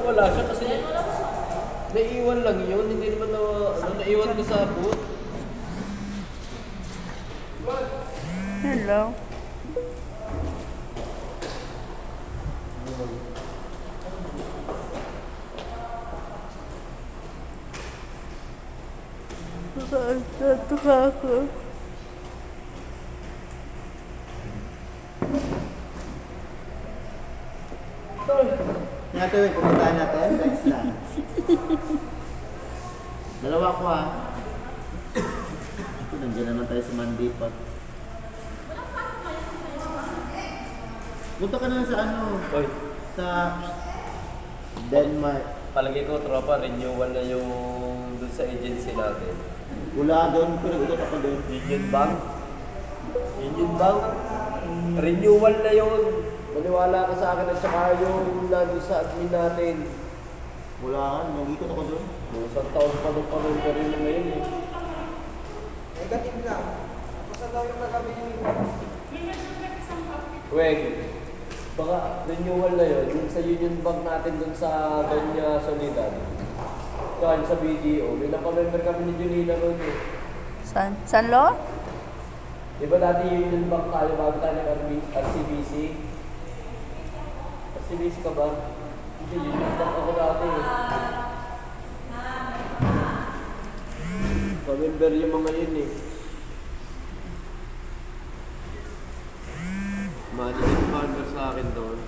wala siya kasi naiwan lang yun. Hindi naman na, naiwan ko sa boot. Hello. Tuka ako. Natin, pumuntahan natin. Next na. Dalawa ko ha. Nandiyan naman tayo sa Mandipat. Punta ka na sa ano? Oy. Sa Denmark. Palagi ko, tropa, renewal na yung dun sa agency natin. Wala doon, pinagutot ako doon. Union Bank. Union Bank. Renewal na yun. Maniwala ka sa akin at saka yung nandun sa admin natin. Wala ka, nag-ikot ako doon. Isang taon pa nung pa rin na ngayon eh. Negative lang. Basta daw yung nagabi yung Weng, baka renewal na yun. Yung sa Union Bank natin dun sa Doña Soledad. Saan sa BDO. May napamember kami ni Junina ron eh. San Lo? Diba dati Union Bank tayo bago tayo nag-RCBC? RCBC ka ba? Hindi, Union Bank ako dati eh. Pamember yung mga yun eh. Managing partner sa akin doon.